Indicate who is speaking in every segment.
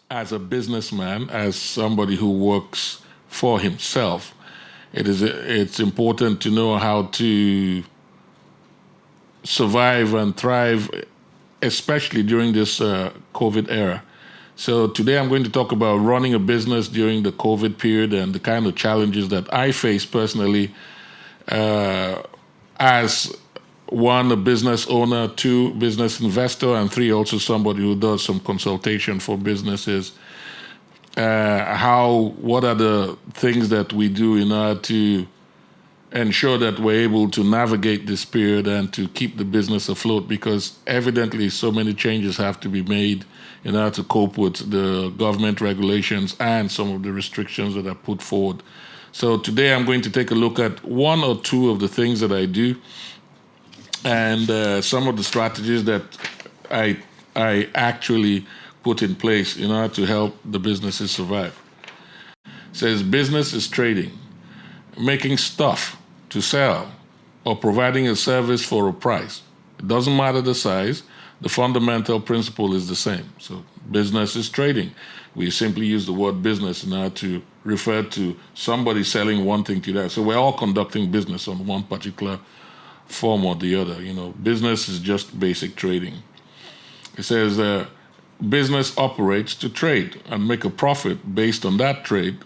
Speaker 1: as a businessman, as somebody who works for himself, it's important to know how to survive and thrive, especially during this COVID era. So today I'm going to talk about running a business during the COVID period and the kind of challenges that I face personally as one, a business owner, two, business investor, and three, also somebody who does some consultation for businesses. What are the things that we do in order to ensure that we're able to navigate this period and to keep the business afloat, because evidently so many changes have to be made in order to cope with the government regulations and some of the restrictions that are put forward. So today I'm going to take a look at one or two of the things that I do and some of the strategies that I actually put in place in order to help the businesses survive. It says business is trading, making stuff to sell, or providing a service for a price. It doesn't matter the size, the fundamental principle is the same. So business is trading. We simply use the word business in order to refer to somebody selling one thing to that. So we're all conducting business on one particular form or the other. Business is just basic trading. It says business operates to trade and make a profit based on that trade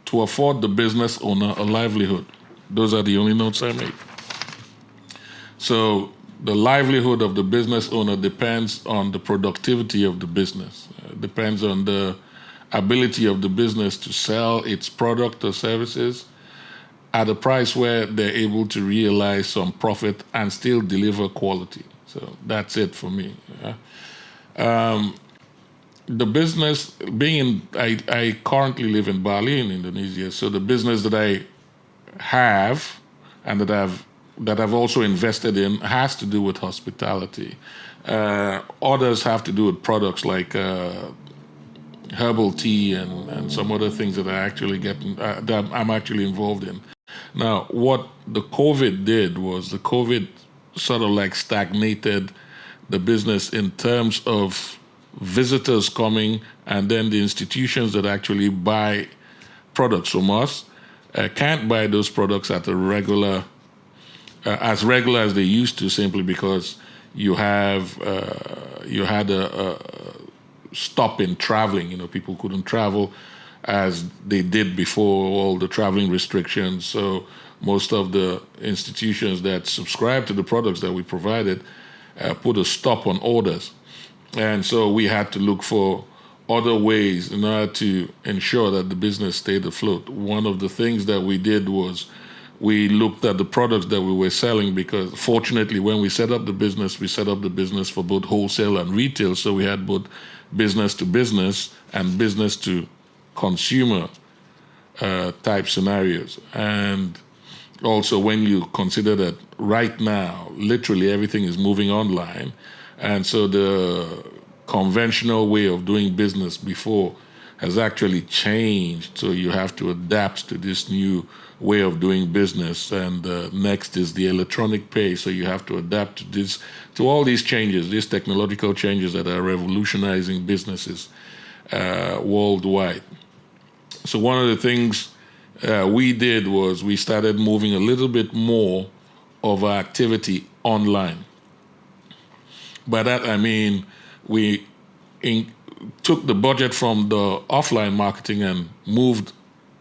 Speaker 1: to afford the business owner a livelihood. Those are the only notes I made. So the livelihood of the business owner depends on the productivity of the business. Depends on the ability of the business to sell its product or services at a price where they're able to realize some profit and still deliver quality. So that's it for me. The business I currently live in Bali in Indonesia. So the business that I have and that I've also invested in has to do with hospitality. Others have to do with products like herbal tea and some other things that that I'm actually involved in. Now, what the COVID did was the COVID sort of like stagnated the business in terms of visitors coming, and then the institutions that actually buy products from us can't buy those products at a regular as they used to, simply because you had a stop in traveling. People couldn't travel as they did before all the traveling restrictions. So most of the institutions that subscribe to the products that we provided put a stop on orders. And so we had to look for other ways in order to ensure that the business stayed afloat. One of the things that we did was we looked at the products that we were selling, because fortunately when we set up the business for both wholesale and retail. So we had both business to business and business to consumer type scenarios. And also when you consider that right now, literally everything is moving online. And so the conventional way of doing business before has actually changed. So you have to adapt to this new way of doing business. And next is the electronic pay. So you have to adapt to all these changes, these technological changes that are revolutionizing businesses worldwide. So one of the things we did was we started moving a little bit more of our activity online. By that I mean we took the budget from the offline marketing and moved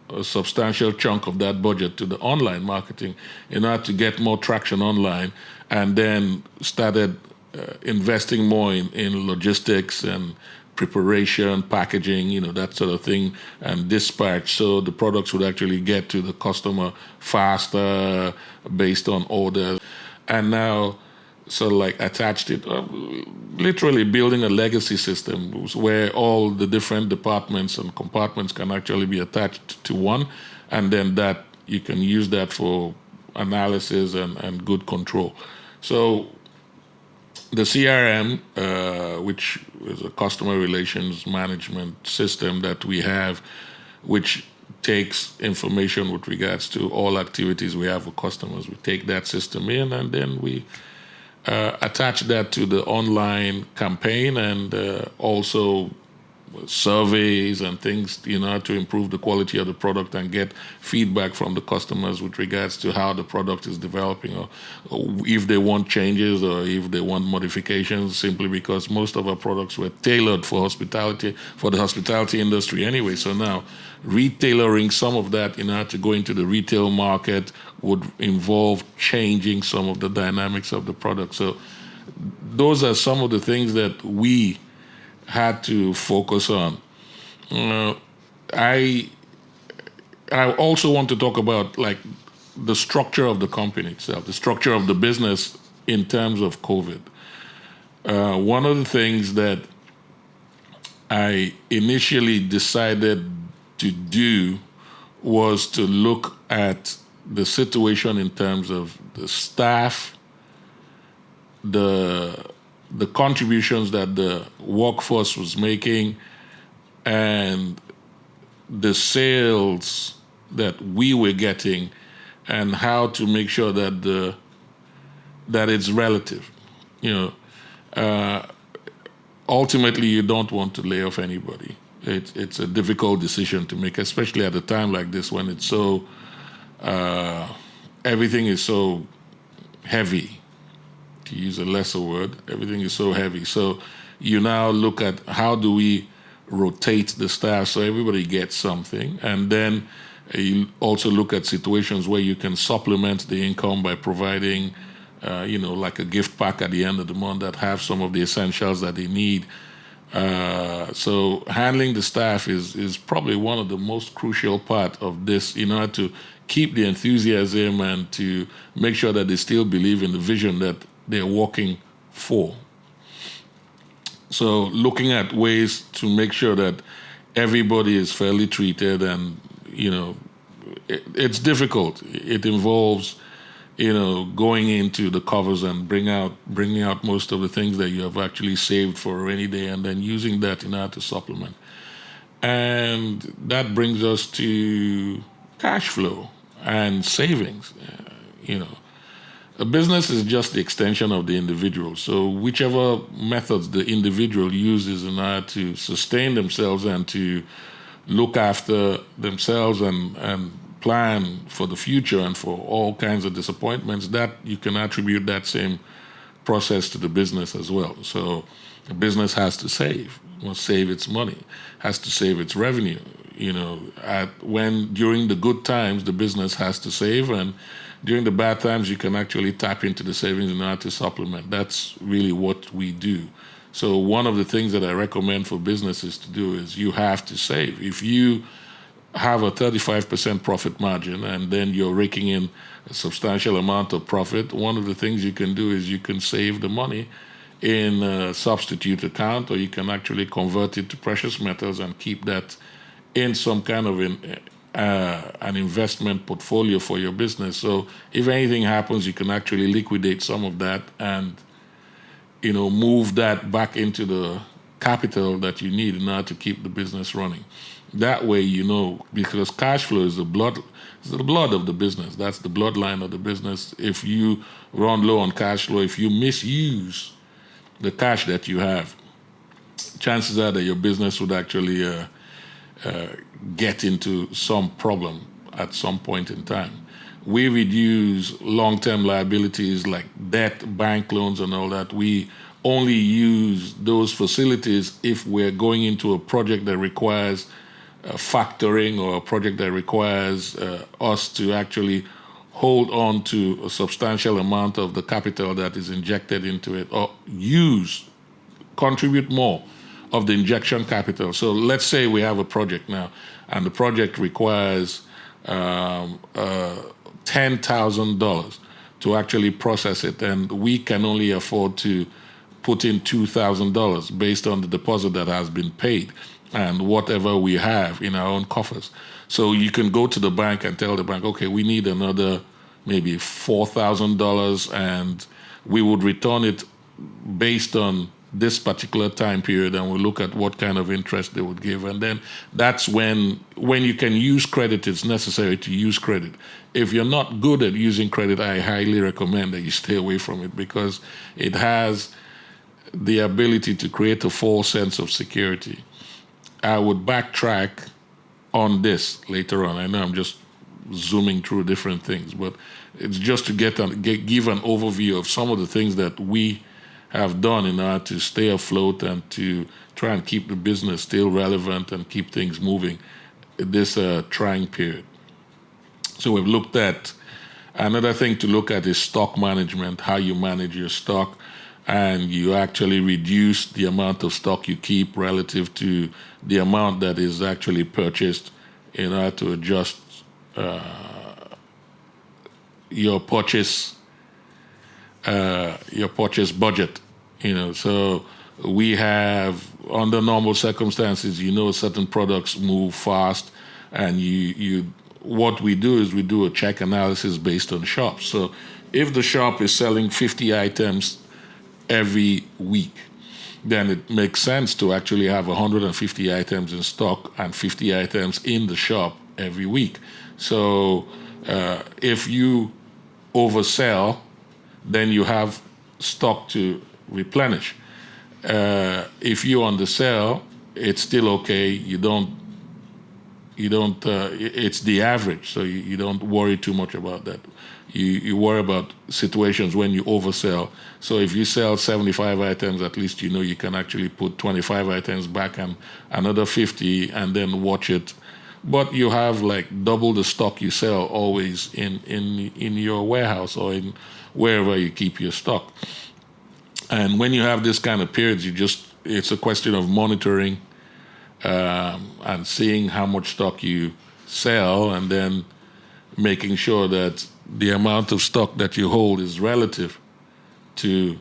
Speaker 1: a substantial chunk of that budget to the online marketing in order to get more traction online, and then started investing more in logistics and preparation, packaging, that sort of thing, and dispatch, so the products would actually get to the customer faster based on orders. And now sort of like attached it, literally building a legacy system where all the different departments and compartments can actually be attached to one, and then that you can use that for analysis and good control. So the CRM, which is a customer relations management system that we have, which takes information with regards to all activities we have with customers. We take that system in, and then we attach that to the online campaign, and also surveys and things, to improve the quality of the product and get feedback from the customers with regards to how the product is developing, or if they want changes or if they want modifications, simply because most of our products were tailored for the hospitality industry anyway. So now retailoring some of that, to go into the retail market would involve changing some of the dynamics of the product. So those are some of the things that we had to focus on. I also want to talk about like the structure of the company itself, the structure of the business in terms of COVID. One of the things that I initially decided to do was to look at the situation in terms of the staff, the contributions that the workforce was making, and the sales that we were getting, and how to make sure that it's relative. Ultimately, you don't want to lay off anybody. It's a difficult decision to make, especially at a time like this when it's so everything is so heavy. To use a lesser word, everything is so heavy. So you now look at how do we rotate the staff so everybody gets something, and then you also look at situations where you can supplement the income by providing, like a gift pack at the end of the month that have some of the essentials that they need. So handling the staff is probably one of the most crucial part of this, to keep the enthusiasm and to make sure that they still believe in the vision that they're working for. So looking at ways to make sure that everybody is fairly treated, and it's difficult. It involves going into the covers and bringing out most of the things that you have actually saved for a rainy day, and then using that to supplement. And that brings us to cash flow and savings. A business is just the extension of the individual. So whichever methods the individual uses in order to sustain themselves and to look after themselves and plan for the future and for all kinds of disappointments, that you can attribute that same process to the business as well. So a business has to save, must save its money, has to save its revenue. During the good times, the business has to save, and during the bad times, you can actually tap into the savings in order to supplement. That's really what we do. So one of the things that I recommend for businesses to do is you have to save. If you have a 35% profit margin and then you're raking in a substantial amount of profit, one of the things you can do is you can save the money in a substitute account, or you can actually convert it to precious metals and keep that in some kind of an investment portfolio for your business. So if anything happens, you can actually liquidate some of that and move that back into the capital that you need in order to keep the business running. That way, because cash flow is the blood of the business. That's the bloodline of the business. If you run low on cash flow, if you misuse the cash that you have, chances are that your business would actually get into some problem at some point in time. We reduce long-term liabilities like debt, bank loans, and all that. We only use those facilities if we're going into a project that requires factoring, or a project that requires us to actually hold on to a substantial amount of the capital that is injected into it, or contribute more of the injection capital. So let's say we have a project now, and the project requires $10,000 to actually process it, and we can only afford to put in $2,000 based on the deposit that has been paid and whatever we have in our own coffers. So you can go to the bank and tell the bank, okay, we need another maybe $4,000, and we would return it based on this particular time period, and we'll look at what kind of interest they would give. And then that's when you can use credit, it's necessary to use credit. If you're not good at using credit, I highly recommend that you stay away from it, because it has the ability to create a false sense of security. I would backtrack on this later on. I know I'm just zooming through different things, but it's just to give an overview of some of the things that we have done in order to stay afloat and to try and keep the business still relevant and keep things moving in this trying period. So we've looked at another thing to look at is stock management, how you manage your stock, and you actually reduce the amount of stock you keep relative to the amount that is actually purchased in order to adjust your purchase budget. So we have, under normal circumstances, certain products move fast, and what we do is we do a check analysis based on shops. So if the shop is selling 50 items every week, then it makes sense to actually have 150 items in stock and 50 items in the shop every week. So if you oversell, then you have stock to replenish. If you undersell, it's still okay. You don't. It's the average, so you don't worry too much about that. You worry about situations when you oversell. So if you sell 75 items, at least you can actually put 25 items back and another 50, and then watch it. But you have like double the stock you sell always in your warehouse or in wherever you keep your stock. And when you have this kind of periods, it's a question of monitoring and seeing how much stock you sell, and then making sure that the amount of stock that you hold is relative to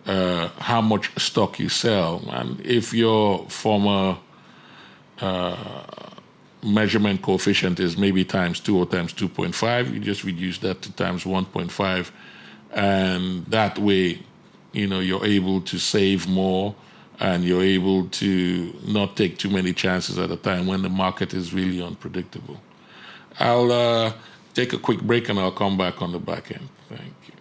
Speaker 1: how much stock you sell. And if your former measurement coefficient is maybe times 2 or times 2.5, you just reduce that to times 1.5, and that way you're able to save more, and you're able to not take too many chances at a time when the market is really unpredictable. I'll take a quick break and I'll come back on the back end. Thank you.